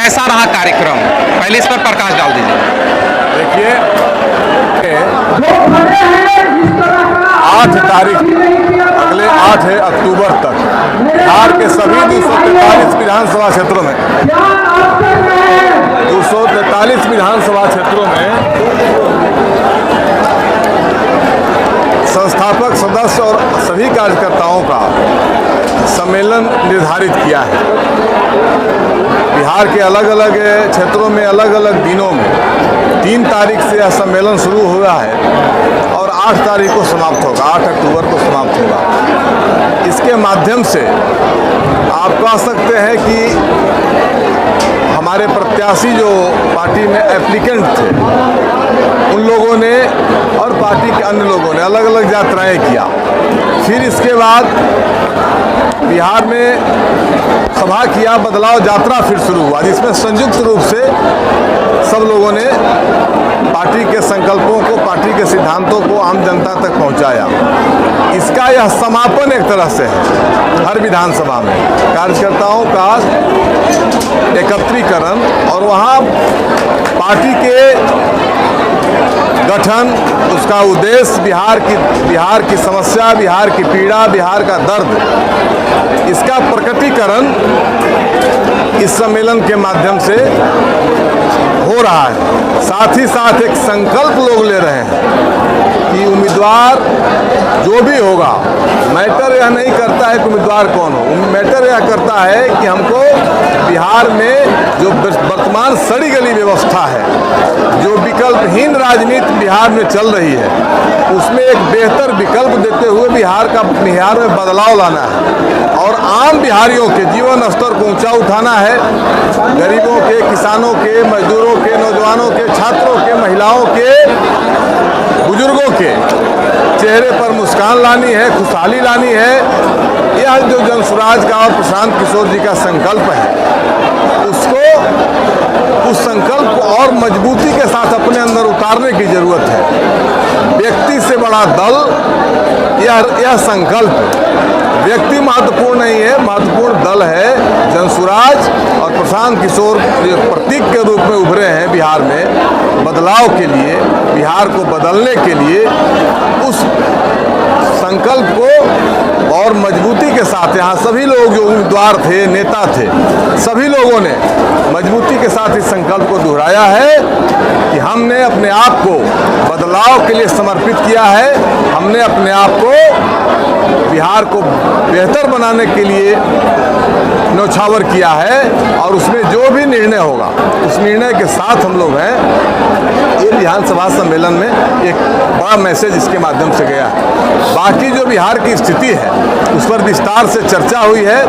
कैसा रहा कार्यक्रम, पहले इस पर प्रकाश डाल दीजिए। देखिए, 8 तारीख अगले 8 अक्टूबर तक बिहार के सभी 243 विधानसभा क्षेत्रों में 243 विधानसभा क्षेत्रों में संस्थापक सदस्य और सभी कार्यकर्ताओं का सम्मेलन निर्धारित किया है। बिहार के अलग अलग क्षेत्रों में अलग अलग दिनों में 3 तारीख से यह सम्मेलन शुरू हुआ है और 8 तारीख को समाप्त होगा, 8 अक्टूबर को समाप्त होगा। इसके माध्यम से आप कह सकते हैं कि हमारे प्रत्याशी जो पार्टी में एप्लीकेंट थे उन लोगों ने और पार्टी के अन्य लोगों ने अलग अलग यात्राएं किया। फिर इसके बाद बिहार में सभा किया, बदलाव यात्रा फिर शुरू हुआ, जिसमें संयुक्त रूप से सब लोगों ने पार्टी के संकल्पों को, पार्टी के सिद्धांतों को आम जनता तक पहुंचाया। इसका यह समापन एक तरह से है। हर विधानसभा में कार्यकर्ताओं का एकत्रीकरण और वहाँ पार्टी के गठन, उसका उद्देश्य, बिहार की समस्या, बिहार की पीड़ा, बिहार का दर्द, इसका प्रकटीकरण इस सम्मेलन के माध्यम से हो रहा है। साथ ही साथ एक संकल्प लोग ले रहे हैं कि उम्मीदवार जो भी होगा, मैटर यह नहीं करता है कि उम्मीदवार कौन हो, मैटर यह करता है कि हमको बिहार में जो वर्तमान सड़ी गली व्यवस्था है, जो विकल्पहीन राजनीति बिहार में चल रही है, उसमें एक बेहतर विकल्प देते हुए बिहार में बदलाव लाना है और आम बिहारियों के जीवन स्तर को ऊंचा उठाना है। गरीबों के, किसानों के, मजदूरों के, नौजवानों के, छात्रों के, महिलाओं के, बुजुर्गों के चेहरे पर मुस्कान लानी है, खुशहाली लानी है। यह जो जनसुराज का और प्रशांत किशोर जी का संकल्प है, उस संकल्प को और मजबूती के साथ अपने अंदर उतारने की जरूरत है। व्यक्ति से बड़ा दल, यह संकल्प, व्यक्ति महत्वपूर्ण नहीं है, महत्वपूर्ण दल है। जनसुराज और प्रशांत किशोर प्रतीक के रूप में उभरे हैं बिहार में बदलाव के लिए, बिहार को बदलने के लिए। उस संकल्प को और मजबूती के साथ यहाँ सभी लोग जो उम्मीदवार थे, नेता थे, सभी लोगों ने मजबूती के साथ इस संकल्प को दोहराया है कि हमने अपने आप को बदलाव के लिए समर्पित किया है। हमने अपने आप को बिहार को बेहतर बनाने के लिए न्यौछावर किया है और उसमें जो भी निर्णय होगा उस निर्णय के साथ हम लोग हैं। ये विधानसभा सम्मेलन में एक बड़ा मैसेज इसके माध्यम से गया है। बाकी जो बिहार की स्थिति है उस पर विस्तार से चर्चा हुई है।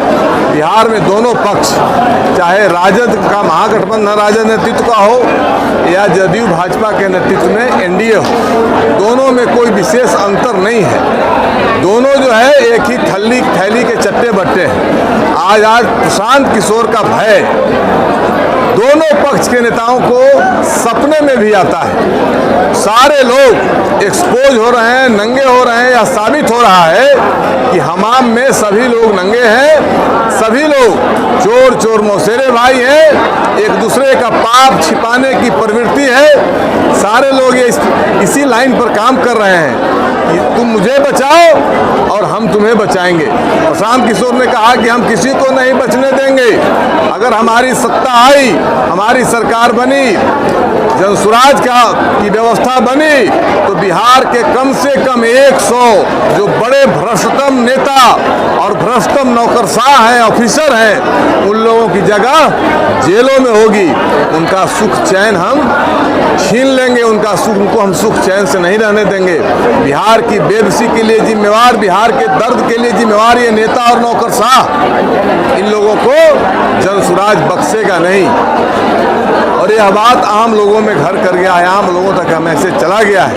बिहार में दोनों पक्ष, चाहे राजद का महागठबंधन राजद नेतृत्व का हो या जदयू भाजपा के नेतृत्व में एनडीए हो, दोनों में कोई विशेष अंतर नहीं है। दोनों जो है एक ही थैली के चट्टे बट्टे हैं। आज प्रशांत किशोर का भय दोनों पक्ष के नेताओं को सपने में भी आता है। सारे लोग एक्सपोज हो रहे हैं, नंगे हो रहे हैं, या साबित हो रहा है कि हमाम में सभी लोग नंगे हैं, सभी लोग चोर मौसेरे भाई हैं, एक दूसरे का पाप छिपाने की प्रवृत्ति है। सारे लोग इसी लाइन पर काम कर रहे हैं कि तुम मुझे बचाओ और हम तुम्हें बचाएंगे। प्रशांत किशोर ने कहा कि हम किसी को नहीं बचने देंगे। अगर हमारी सत्ता आई, हमारी सरकार बनी, जनसुराज की व्यवस्था बनी, तो बिहार के कम से कम 100 जो बड़े भ्रष्टतम नेता और भ्रष्टतम नौकरशाह हैं, ऑफिसर हैं, उन लोगों की जगह जेलों में होगी। उनका सुख चैन हम छीन लेंगे, उनको हम सुख चैन से नहीं रहने देंगे। बिहार की बेबसी के लिए जिम्मेवार, बिहार के दर्द के लिए जिम्मेवार ये नेता और नौकरशाह, इन लोगों को जनसुराज बख्शेगा नहीं। और यह बात आम लोगों में घर कर गया है, आम लोगों तक मैसेज चला गया है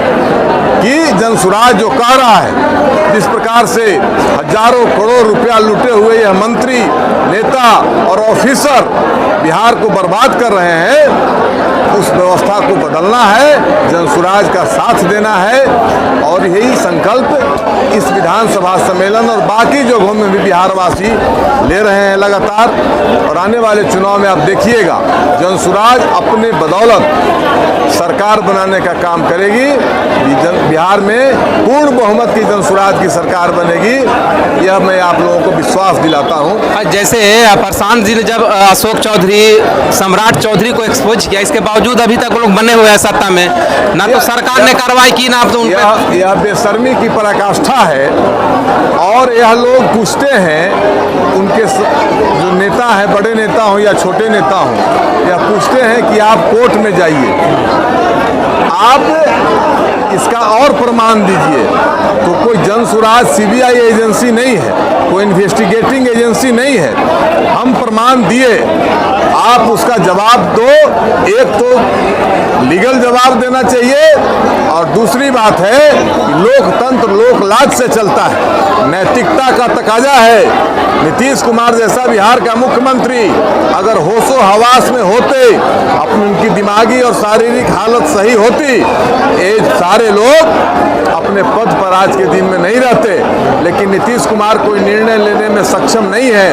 कि जनसुराज जो कह रहा है, जिस प्रकार से हजारों करोड़ रुपया लूटे हुए यह मंत्री, नेता और ऑफिसर बिहार को बर्बाद कर रहे हैं, उस व्यवस्था को बदलना है, जनसुराज का साथ देना है। और यही संकल्प इस विधानसभा सम्मेलन और बाकी जगहों में भी बिहारवासी ले रहे हैं लगातार। और आने वाले चुनाव में आप देखिएगा जनसुराज अपने बदौलत सरकार बनाने का काम करेगी। बिहार में पूर्ण बहुमत की जनसुराज की सरकार बनेगी, यह मैं आप लोगों को विश्वास दिलाता हूं। जैसे प्रशांत जी ने जब अशोक चौधरी, सम्राट चौधरी को एक्सपोज किया, इसके बावजूद अभी तक वो लोग बने हुए हैं सत्ता में, ना तो सरकार ने कार्रवाई की, ना तो यह बेशर्मी की पराकाष्ठा है। और यह लोग पूछते हैं, उनके जो नेता हैं, बड़े नेता हों या छोटे नेता हों, यह पूछते हैं कि आप कोर्ट में जाइए, आप इसका और प्रमाण दीजिए। तो कोई जनसुराज सीबीआई एजेंसी नहीं है, कोई इन्वेस्टिगेटिंग एजेंसी नहीं है। हम प्रमाण दिए, आप उसका जवाब दो। एक तो लीगल जवाब देना चाहिए, और दूसरी बात है कि लोकतंत्र लोकलाज से चलता है, नैतिकता का तकाजा है। नीतीश कुमार जैसा बिहार का मुख्यमंत्री अगर होशो हवास में होते, अपनी उनकी दिमागी और शारीरिक हालत सही होती, ये सारे लोग अपने पद पर आज के दिन में नहीं रहते। लेकिन नीतीश कुमार कोई निर्णय लेने में सक्षम नहीं है।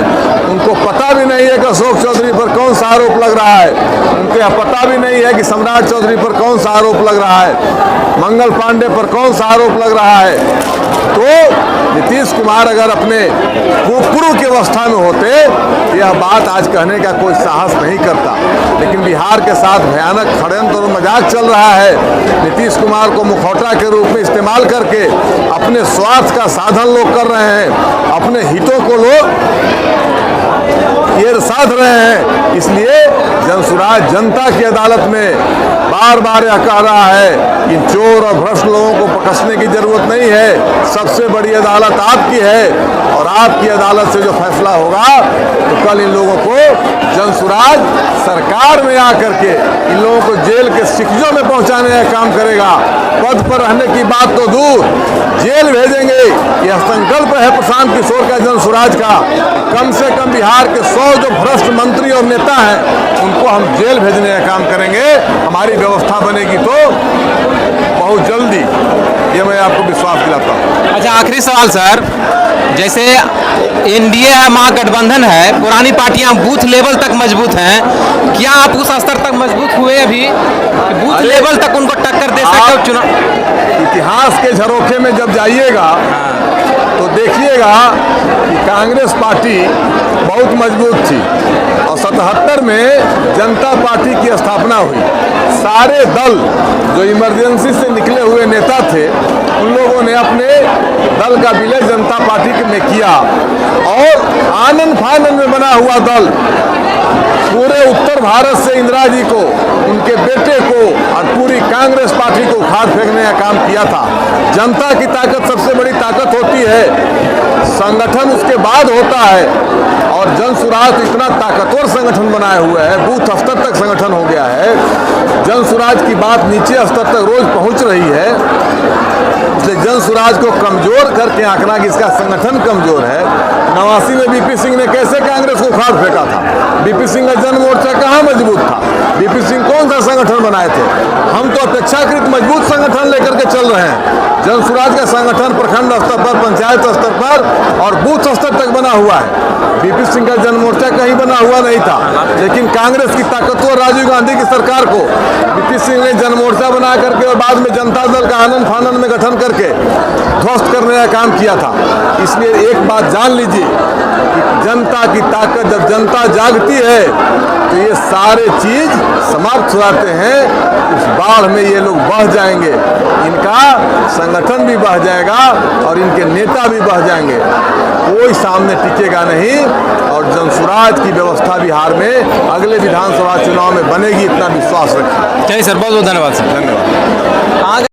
उनको पता भी नहीं है कि अशोक चौधरी पर कौन सा आरोप लग रहा है, उनको यह पता भी नहीं है कि सम्राट चौधरी पर कौन सा आरोप लग रहा है, मंगल पांडे पर कौन सा आरोप लग रहा है। तो नीतीश कुमार अगर अपने पूर्व की अवस्था में होते, यह बात आज कहने का कोई साहस नहीं करता। लेकिन बिहार के साथ भयानक षड्यंत्र और मजाक चल रहा है। नीतीश कुमार को मुखौटा के रूप में इस्तेमाल करके अपने स्वार्थ का साधन लोग कर रहे हैं, अपने हितों को लोग ये साध रहे हैं। इसलिए जनसुराज जनता की अदालत में बार बार यह कह रहा है कि चोर और भ्रष्ट लोगों को कसने की जरूरत नहीं है। सबसे बड़ी अदालत आपकी है, और आपकी अदालत से जो फैसला होगा, तो कल इन लोगों को जनसुराज सरकार में आकर के इन लोगों को जेल के शिकंजों में पहुंचाने का काम करेगा। पद पर रहने की बात तो दूर, जेल भेजेंगे। यह संकल्प है प्रशांत किशोर का, जनसुराज का। कम से कम बिहार के 100 जो भ्रष्ट मंत्री और नेता हैं, उनको हम जेल भेजने का काम करेंगे। हमारी व्यवस्था बनेगी तो बहुत जल्दी, ये मैं आपको विश्वास दिलाता हूँ। अच्छा, आखिरी सवाल सर, जैसे एनडीए है, महागठबंधन है, पुरानी पार्टियां बूथ लेवल तक मजबूत हैं, क्या आप उस स्तर तक मजबूत हुए अभी, बूथ लेवल तक उनको टक्कर दे सकते हो चुनाव? इतिहास के झरोखे में जब जाइएगा तो देखिएगा कि कांग्रेस पार्टी बहुत मजबूत थी, और 77 में जनता पार्टी की स्थापना हुई। सारे दल जो इमरजेंसी से निकले हुए नेता थे, उन लोगों ने अपने दल का विलय जनता पार्टी में किया, और आनंद फानंद में बना हुआ दल पूरे उत्तर भारत से इंदिरा जी को, उनके बेटे को और पूरी कांग्रेस पार्टी को उखाड़ फेंकने का काम किया था। जनता की ताकत सबसे बड़ी ताकत होती है, संगठन उसके बाद होता है। और जनसुराज इतना ताकतवर संगठन बनाए हुए है, बूथ स्तर तक संगठन हो गया है। जनसुराज की बात नीचे स्तर तक रोज पहुंच रही है। इसलिए जनसुराज को कमजोर करके आंकना कि इसका संगठन कमजोर है। 89 में बीपी सिंह ने कैसे कांग्रेस को उखाड़ फेंका था? बीपी सिंह का जन मोर्चा कहाँ मजबूत था? बीपी सिंह कौन सा संगठन बनाए थे? हम तो अपेक्षाकृत मजबूत संगठन लेकर के चल रहे हैं। जनसुराज का संगठन प्रखंड स्तर पर, पंचायत स्तर पर और बूथ स्तर तक बना हुआ है। बीपी सिंह का जन मोर्चा कहीं बना हुआ नहीं था, लेकिन कांग्रेस की ताकतवर राजीव गांधी की सरकार को बीपी सिंह ने जन मोर्चा बना करके और बाद में जनता दल का आनंद फानंद में गठन करके ध्वस्त करने का काम किया था। इसलिए एक बात जान लीजिए कि जनता की ताकत, जब जनता जागती है तो ये सारे चीज समाप्त हो जाते हैं। उस बाढ़ में ये लोग बह जाएंगे, इनका संगठन भी बह जाएगा और इनके नेता भी बह जाएंगे, कोई सामने टिकेगा नहीं। और जनसुराज की व्यवस्था बिहार में अगले विधानसभा चुनाव में बनेगी, इतना विश्वास रखिए। चलिए सर, बहुत बहुत धन्यवाद सर। धन्यवाद।